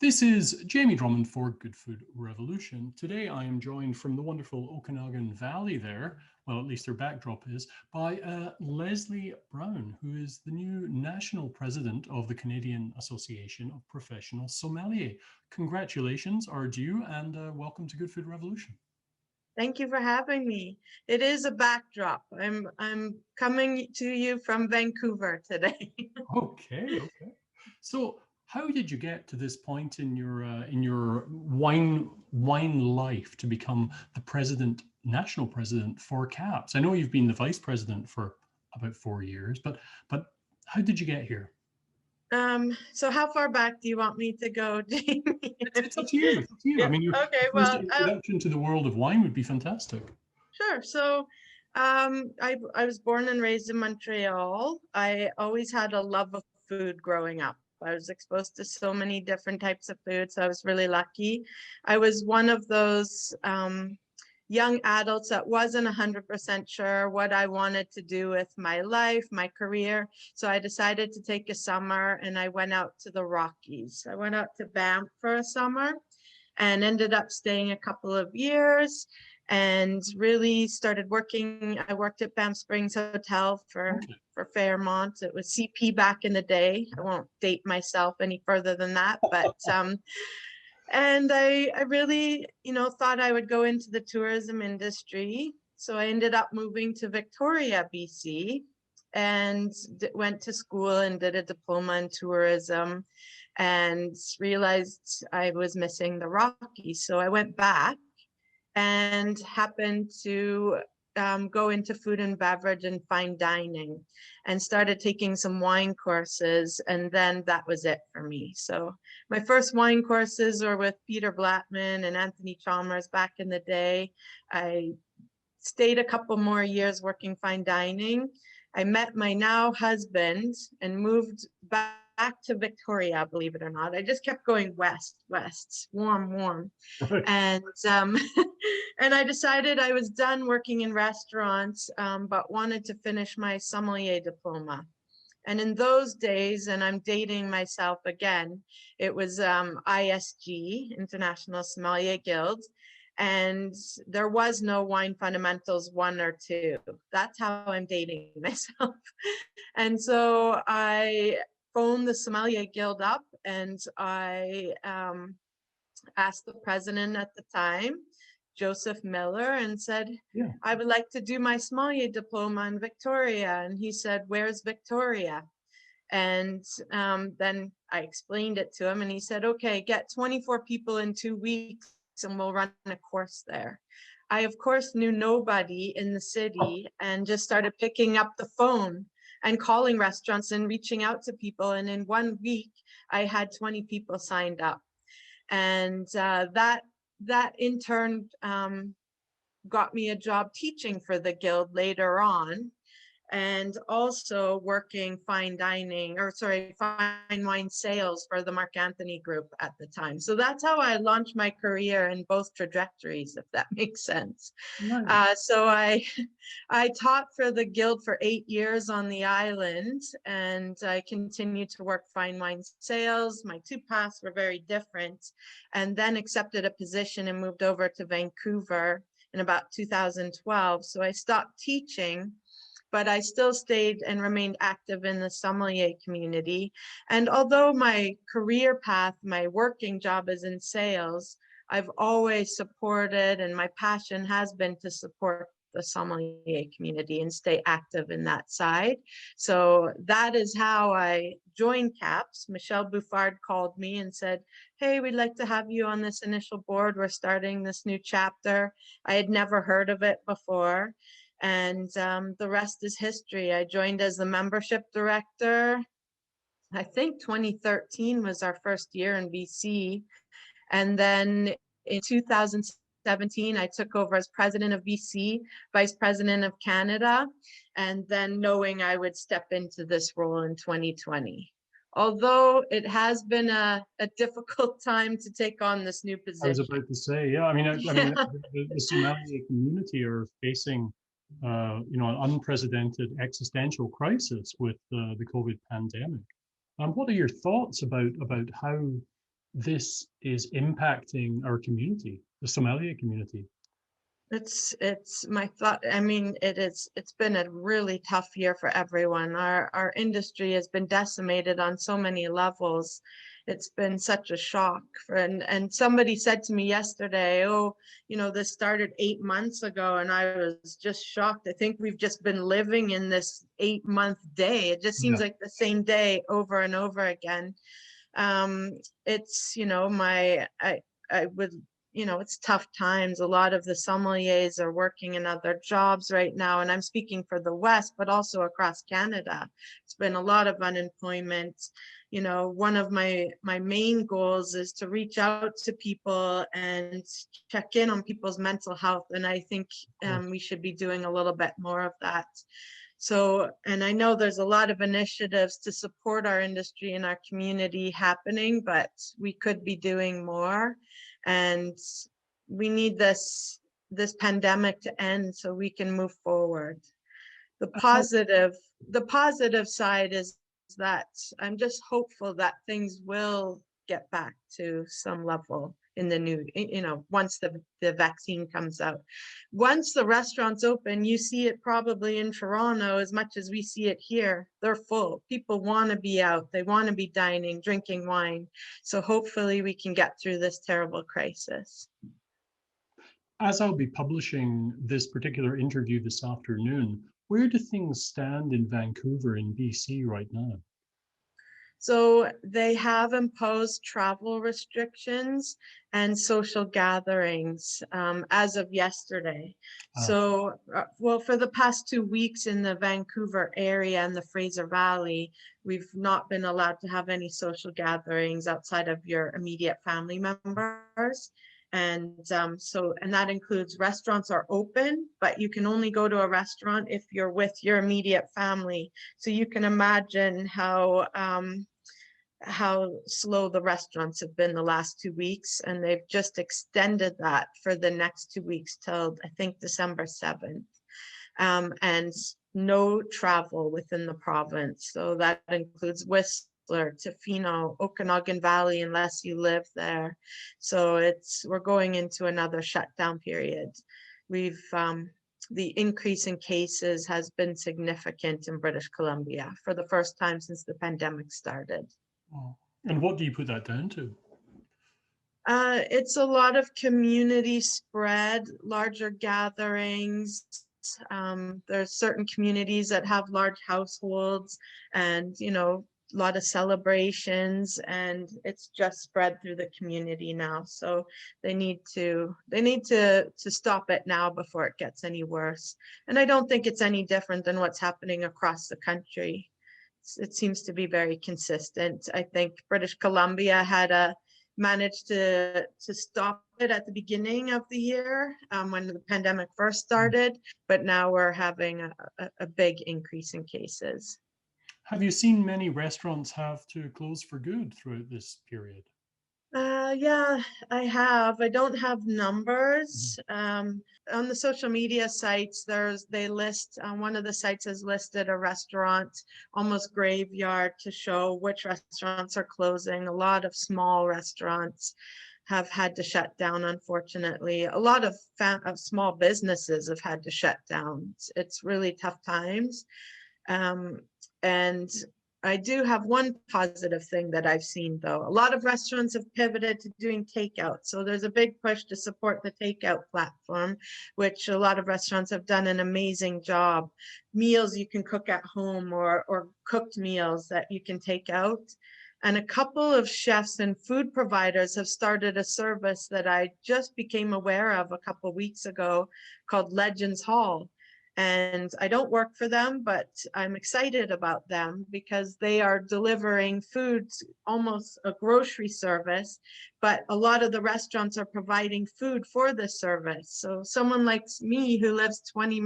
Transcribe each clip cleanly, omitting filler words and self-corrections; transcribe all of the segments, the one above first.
This is Jamie Drummond for Good Food Revolution. Today I am joined from the wonderful Okanagan Valley there, well, at least their backdrop is, by Lesley Brown, who is the new National President of the Canadian Association of Professional Sommeliers. Congratulations are due and welcome to Good Food Revolution. Thank you for having me. It is a backdrop. I'm coming to you from Vancouver today. Okay. So, how did you get to this point in your wine life to become the national president for CAPS? I know you've been the vice president for about 4 years, but how did you get here? So how far back do you want me to go, Jamie? It's up to you. It's up to you. Yeah. I mean, your Okay, first well, introduction to the world of wine would be fantastic. Sure. So I was born and raised in Montreal. I always had a love of food growing up. I was exposed to so many different types of food, so I was really lucky. I was one of those young adults that wasn't 100% sure what I wanted to do with my life, my career. So I decided to take a summer and I went out to the Rockies. I went out to Banff for a summer and ended up staying a couple of years and really started working. I worked at Banff Springs Hotel for Fairmont. It was CP back in the day. I won't date myself any further than that, but and I really, thought I would go into the tourism industry. So I ended up moving to Victoria, BC, and went to school and did a diploma in tourism and realized I was missing the Rockies. So I went back and happened to go into food and beverage and fine dining and started taking some wine courses. And then that was it for me. So my first wine courses were with Peter Blattman and Anthony Chalmers back in the day. I stayed a couple more years working fine dining. I met my now husband and moved back to Victoria, believe it or not. I just kept going west, warm. Right. And and I decided I was done working in restaurants, but wanted to finish my sommelier diploma. And in those days, and I'm dating myself again, it was ISG, International Sommelier Guild, and there was no Wine Fundamentals 1 or 2. That's how I'm dating myself. And so I phoned the Sommelier Guild up and I asked the president at the time, Joseph Miller, and said, Yeah. I would like to do my sommelier diploma in Victoria. And he said, where's Victoria? And then I explained it to him and he said, okay, get 24 people in 2 weeks and we'll run a course there. I, of course, knew nobody in the city and just started picking up the phone and calling restaurants and reaching out to people. And in 1 week, I had 20 people signed up. And that in turn got me a job teaching for the guild later on, and also working fine wine sales for the Mark Anthony Group at the time. So that's how I launched my career in both trajectories, if that makes sense. Nice. So I taught for the guild for 8 years on the island, and I continued to work fine wine sales. My 2 paths were very different, and then accepted a position and moved over to Vancouver in about 2012. So I stopped teaching, but I still stayed and remained active in the sommelier community. And although my career path, my working job is in sales, I've always supported, and my passion has been to support the sommelier community and stay active in that side. So that is how I joined CAPS. Michelle Bouffard called me and said, hey, we'd like to have you on this initial board. We're starting this new chapter. I had never heard of it before. And the rest is history. I joined as the membership director. I think 2013 was our first year in BC. And then in 2017, I took over as president of BC, vice president of Canada, and then knowing I would step into this role in 2020. Although it has been a difficult time to take on this new position. I was about to say, yeah. I mean, the sommelier community are facing an unprecedented existential crisis with the COVID pandemic. What are your thoughts about how this is impacting our community, the sommelier community? It's my thought. I mean, it's been a really tough year for everyone. Our industry has been decimated on so many levels. It's been such a shock. And somebody said to me yesterday, oh, this started 8 months ago, and I was just shocked. I think we've just been living in this 8-month day. It just seems Yeah. like the same day over and over again. It's, I would, it's tough times. A lot of the sommeliers are working in other jobs right now, and I'm speaking for the West, but also across Canada. It's been a lot of unemployment. One of my main goals is to reach out to people and check in on people's mental health, and I think we should be doing a little bit more of that. So, and I know there's a lot of initiatives to support our industry and our community happening, but we could be doing more. And we need this pandemic to end so we can move forward. The How, positive side is that I'm just hopeful that things will get back to some level in the new, once the vaccine comes out. Once the restaurants open, you see it probably in Toronto as much as we see it here. They're full. People want to be out. They want to be dining, drinking wine. So hopefully we can get through this terrible crisis. as I'll be publishing this particular interview this afternoon, where do things stand in Vancouver in BC right now? So they have imposed travel restrictions and social gatherings as of yesterday. So, well, for the past 2 weeks in the Vancouver area and the Fraser Valley, we've not been allowed to have any social gatherings outside of your immediate family members. And and that includes restaurants are open, but you can only go to a restaurant if you're with your immediate family. So you can imagine how slow the restaurants have been the last 2 weeks, and they've just extended that for the next 2 weeks till I think December 7th. And no travel within the province. So that includes Whistler, Tofino, Okanagan Valley, unless you live there. So we're going into another shutdown period. The increase in cases has been significant in British Columbia for the first time since the pandemic started. And what do you put that down to? It's a lot of community spread, larger gatherings. There's certain communities that have large households and, a lot of celebrations, and it's just spread through the community now. So they need to stop it now before it gets any worse. And I don't think it's any different than what's happening across the country. It seems to be very consistent. I think British Columbia had managed to stop it at the beginning of the year when the pandemic first started, but now we're having a big increase in cases. Have you seen many restaurants have to close for good throughout this period? Yeah, I have. I don't have numbers. On the social media sites, they list, one of the sites has listed a restaurant, almost graveyard, to show which restaurants are closing. A lot of small restaurants have had to shut down, unfortunately. A lot of small businesses have had to shut down. It's really tough times. And I do have one positive thing that I've seen, though. A lot of restaurants have pivoted to doing takeout. So there's a big push to support the takeout platform, which a lot of restaurants have done an amazing job. Meals you can cook at home or cooked meals that you can take out. And a couple of chefs and food providers have started a service that I just became aware of a couple of weeks ago called Legends Hall. And I don't work for them, but I'm excited about them because they are delivering food, almost a grocery service, but a lot of the restaurants are providing food for this service. So someone like me who lives 20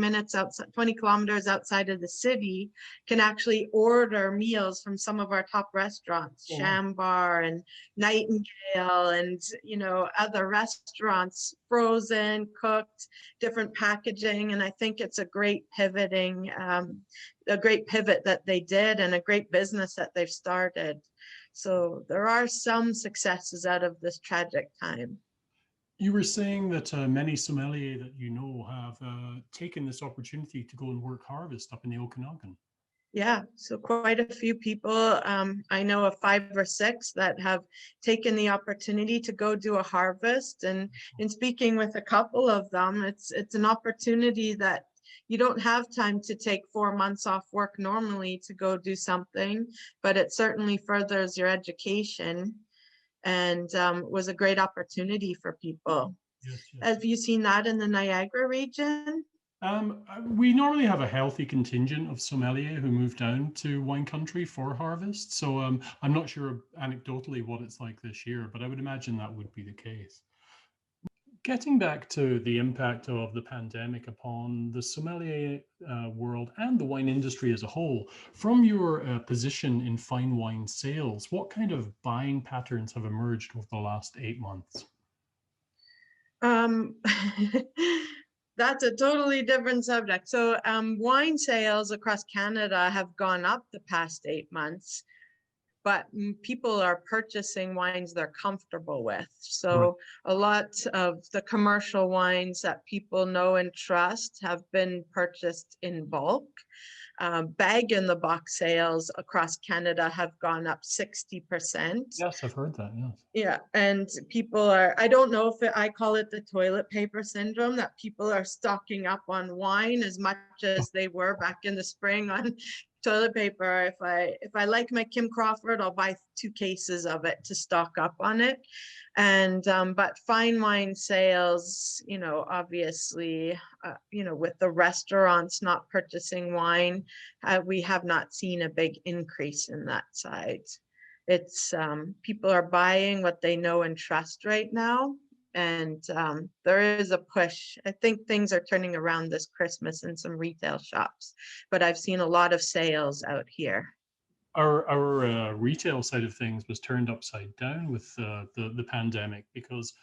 kilometers outside of the city can actually order meals from some of our top restaurants, Shambar and Nightingale and, other restaurants, frozen, cooked, different packaging. And I think it's a great pivoting a great pivot that they did and a great business that they've started. So there are some successes out of this tragic time. You were saying that many sommelier that you know have taken this opportunity to go and work harvest up in the Okanagan. Yeah, so quite a few people. I know of 5 or 6 that have taken the opportunity to go do a harvest. And in speaking with a couple of them, it's an opportunity that you don't have time to take 4 months off work normally to go do something, but it certainly furthers your education and was a great opportunity for people. Yes, yes. Have you seen that in the Niagara region? We normally have a healthy contingent of sommelier who move down to wine country for harvest. So I'm not sure anecdotally what it's like this year, but I would imagine that would be the case. Getting back to the impact of the pandemic upon the sommelier world and the wine industry as a whole, from your position in fine wine sales, what kind of buying patterns have emerged over the last 8 months? Um, that's a totally different subject. So wine sales across Canada have gone up the past 8 months, but people are purchasing wines they're comfortable with. So a lot of the commercial wines that people know and trust have been purchased in bulk. Bag-in-the-box sales across Canada have gone up 60%. Yes, I've heard that, yes. Yeah, and people are, I don't know if I call it the toilet paper syndrome, that people are stocking up on wine as much as they were back in the spring on toilet paper. If I like my Kim Crawford, I'll buy 2 cases of it to stock up on it. And but fine wine sales, obviously, with the restaurants not purchasing wine, we have not seen a big increase in that side. It's people are buying what they know and trust right now. And there is a push. I think things are turning around this Christmas in some retail shops, but I've seen a lot of sales out here. Our retail side of things was turned upside down with the pandemic, because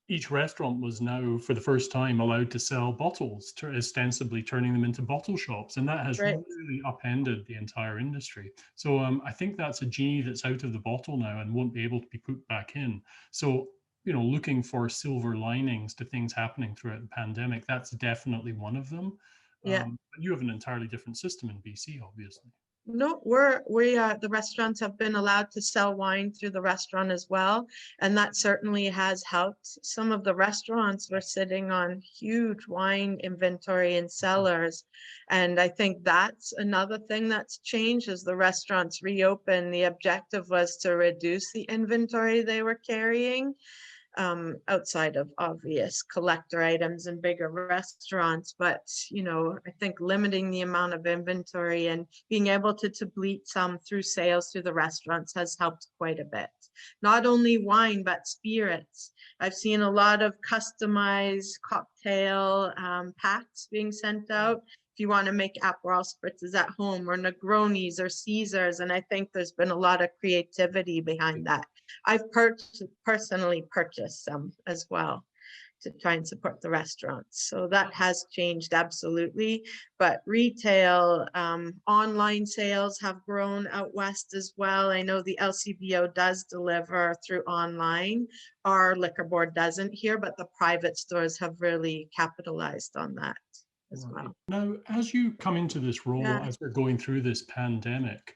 each restaurant was now, for the first time, allowed to sell bottles, ostensibly turning them into bottle shops, and that has Right. really upended the entire industry. So I think that's a genie that's out of the bottle now and won't be able to be put back in. So looking for silver linings to things happening throughout the pandemic, that's definitely one of them. Yeah. But you have an entirely different system in BC, obviously. No, the restaurants have been allowed to sell wine through the restaurant as well, and that certainly has helped. Some of the restaurants were sitting on huge wine inventory in cellars, and I think that's another thing that's changed. As the restaurants reopen, the objective was to reduce the inventory they were carrying, outside of obvious collector items and bigger restaurants. But, I think limiting the amount of inventory and being able to bleed some through sales through the restaurants has helped quite a bit. Not only wine, but spirits. I've seen a lot of customized cocktail packs being sent out. If you want to make Aperol spritzes at home, or Negronis or Caesars, and I think there's been a lot of creativity behind that. I've personally purchased some as well to try and support the restaurants. So that has changed absolutely. But retail, online sales have grown out west as well. I know the LCBO does deliver through online. Our liquor board doesn't here, but the private stores have really capitalized on that as well. Now, as you come into this role, Yeah. as we're going through this pandemic,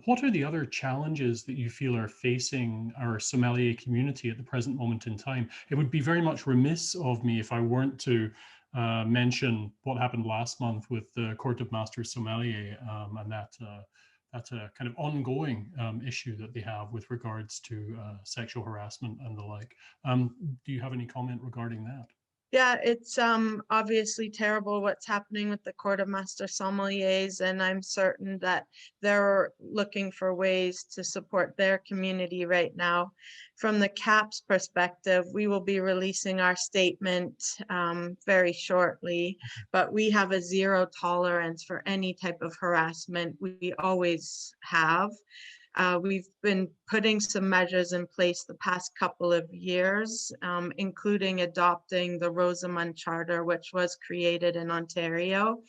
what are the other challenges that you feel are facing our sommelier community at the present moment in time? It would be very much remiss of me if I weren't to mention what happened last month with the Court of Master Sommelier, and that's a kind of ongoing issue that they have with regards to sexual harassment and the like. Do you have any comment regarding that? Yeah, it's obviously terrible what's happening with the Court of Master Sommeliers, and I'm certain that they're looking for ways to support their community right now. From the CAP's perspective, we will be releasing our statement very shortly, but we have a zero tolerance for any type of harassment. We always have. We've been putting some measures in place the past couple of years, including adopting the Rosamond Charter, which was created in Ontario.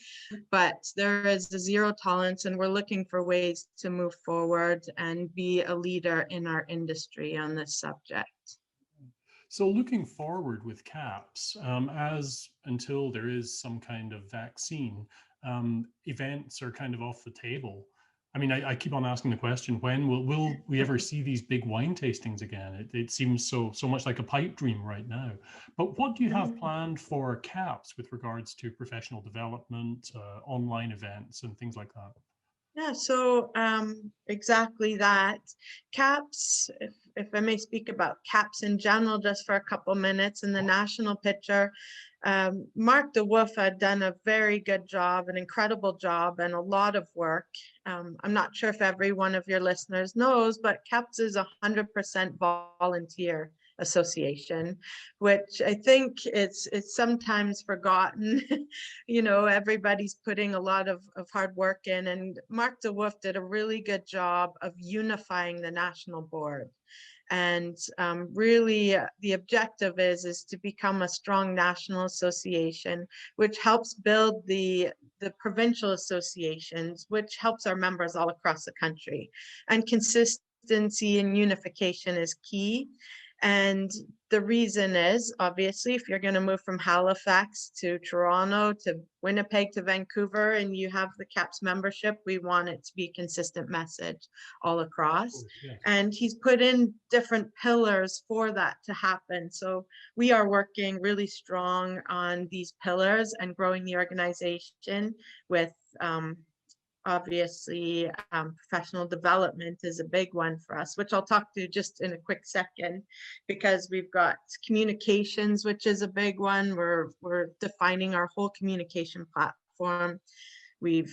But there is a zero tolerance, and we're looking for ways to move forward and be a leader in our industry on this subject. So looking forward with CAPS, as until there is some kind of vaccine, events are kind of off the table. I mean, I keep on asking the question, when will we ever see these big wine tastings again? It seems so much like a pipe dream right now. But what do you have planned for CAPS with regards to professional development, online events, and things like that? Yeah, so exactly that. CAPS, if I may speak about CAPS in general, just for a couple minutes in the national picture, Mark DeWolf had done a very good job, an incredible job, and a lot of work. I'm not sure if every one of your listeners knows, but CAPS is 100% volunteer association, which I think it's sometimes forgotten. You know, everybody's putting a lot of hard work in, and Mark DeWolf did a really good job of unifying the national board. And really the objective is to become a strong national association, which helps build the provincial associations, which helps our members all across the country. And consistency and unification is key. And the reason is, obviously, if you're going to move from Halifax to Toronto to Winnipeg to Vancouver and you have the CAPS membership, we want it to be a consistent message all across. Yes. And he's put in different pillars for that to happen. So we are working really strong on these pillars and growing the organization with obviously, professional development is a big one for us, which I'll talk to just in a quick second, because we've got communications, which is a big one. We're defining our whole communication platform. We're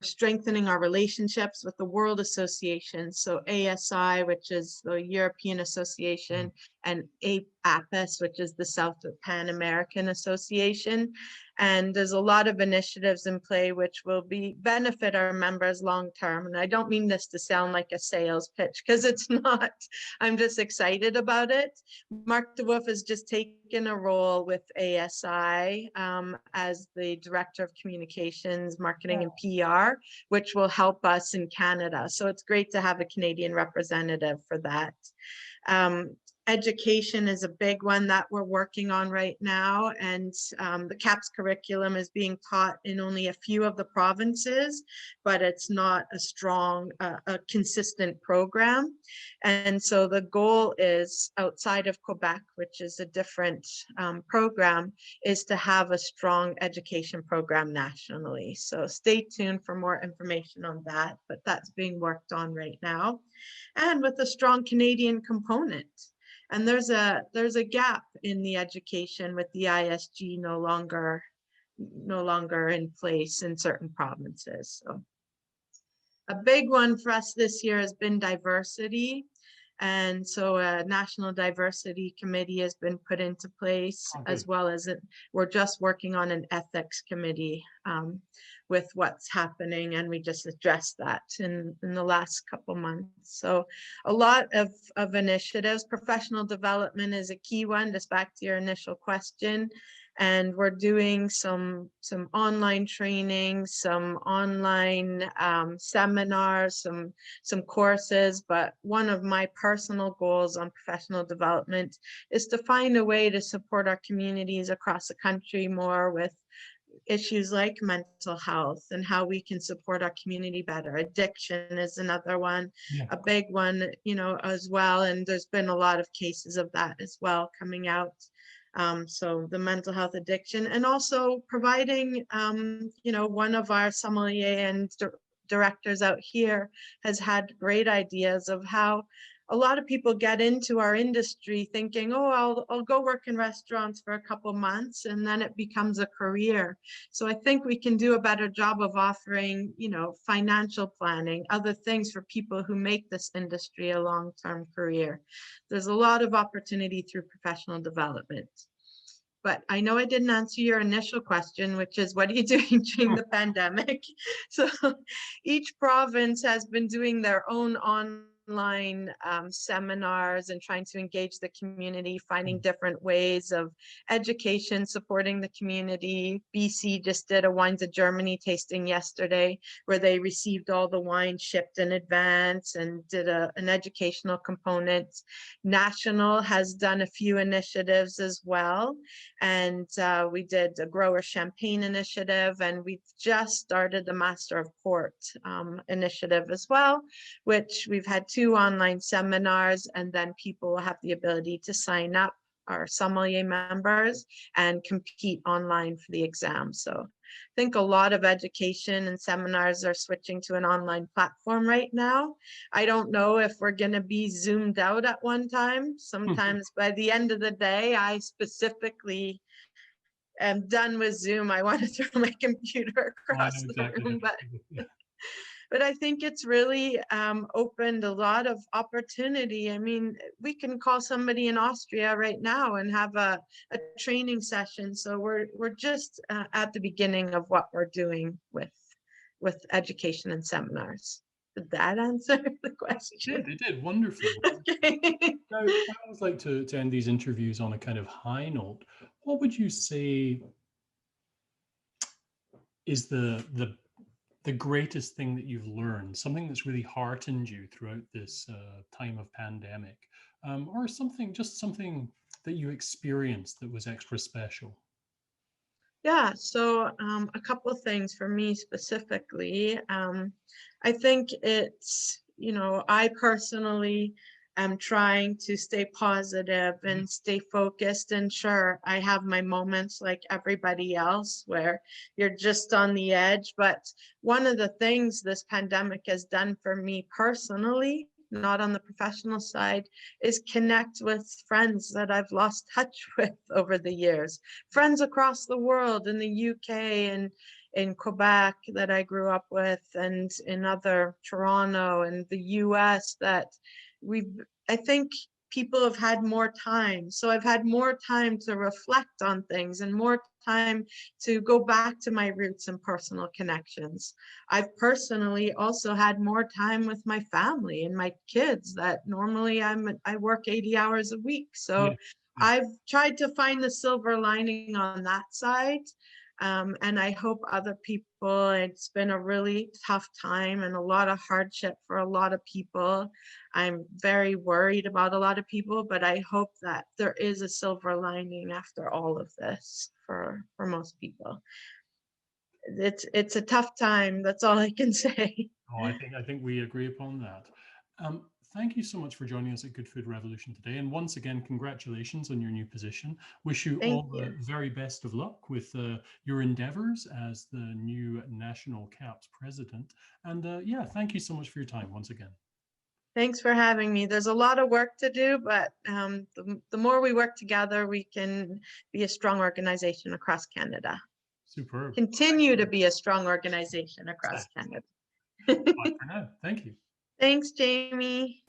strengthening our relationships with the World Association, so ASI, which is the European Association, and APAS, which is the South Pan American Association. And there's a lot of initiatives in play which will benefit our members long term. And I don't mean this to sound like a sales pitch, because it's not. I'm just excited about it. Mark DeWolf has just taken a role with ASI as the Director of Communications, Marketing and PR, which will help us in Canada. So it's great to have a Canadian representative for that. Education is a big one that we're working on right now, and the CAPS curriculum is being taught in only a few of the provinces, but it's not a strong, consistent program. And so the goal is, outside of Quebec, which is a different program, is to have a strong education program nationally. So stay tuned for more information on that, but that's being worked on right now. And with a strong Canadian component. And there's a gap in the education with the ISG no longer in place in certain provinces. So a big one for us this year has been diversity. And so a national diversity committee has been put into place, as well as we're just working on an ethics committee with what's happening. And we just addressed that in the last couple months. So a lot of initiatives. Professional development is a key one, just back to your initial question. And we're doing some online training, some online seminars, some courses. But one of my personal goals on professional development is to find a way to support our communities across the country more with issues like mental health and how we can support our community better. Addiction is another one, a big one, you know, as well. And there's been a lot of cases of that as well coming out. So the mental health addiction, and also providing, you know, one of our sommelier and directors out here has had great ideas of how a lot of people get into our industry thinking, oh, I'll go work in restaurants for a couple months, and then it becomes a career. So I think we can do a better job of offering, you know, financial planning, other things for people who make this industry a long-term career. There's a lot of opportunity through professional development. but I know I didn't answer your initial question, which is what are you doing during the pandemic? So each province has been doing their own online seminars and trying to engage the community, finding different ways of education, supporting the community. BC just did a Wines of Germany tasting yesterday, where they received all the wine shipped in advance and did an educational component. National has done a few initiatives as well. And we did a grower champagne initiative, and we've just started the Master of Port initiative as well, which we've had 2 online seminars, and then people will have the ability to sign up, our Sommelier members, and compete online for the exam. So I think a lot of education and seminars are switching to an online platform right now. I don't know if we're going to be zoomed out at one time. Sometimes by the end of the day, I specifically am done with Zoom. I want to throw my computer across the room, but I think it's really opened a lot of opportunity. I mean, we can call somebody in Austria right now and have a training session. So we're just at the beginning of what we're doing with education and seminars. Did that answer the question? It did. Wonderful. Okay. Now, I always like to end these interviews on a kind of high note. What would you say is the greatest thing that you've learned, something that's really heartened you throughout this time of pandemic, or something that you experienced that was extra special? Yeah, so a couple of things for me specifically. I think it's, I personally am trying to stay positive and stay focused. And sure, I have my moments like everybody else where you're just on the edge. But one of the things this pandemic has done for me personally, not on the professional side, is connect with friends that I've lost touch with over the years. Friends across the world, in the UK and in Quebec that I grew up with, and in other Toronto and the US, that I think people have had more time. So I've had more time to reflect on things and more time to go back to my roots and personal connections. I've personally also had more time with my family and my kids that normally I work 80 hours a week. So I've tried to find the silver lining on that side. And I hope other people, it's been a really tough time and a lot of hardship for a lot of people. I'm very worried about a lot of people, but I hope that there is a silver lining after all of this for most people. It's a tough time. That's all I can say. Oh, I think we agree upon that. Thank you so much for joining us at Good Food Revolution today. And once again, congratulations on your new position. Wish you all the very best of luck with your endeavors as the new National CAPS president. And yeah, thank you so much for your time once again. Thanks for having me. There's a lot of work to do, but the more we work together, we can be a strong organization across Canada. Superb. Continue to be a strong organization across Canada. Bye for now. Thank you. Thanks, Jamie.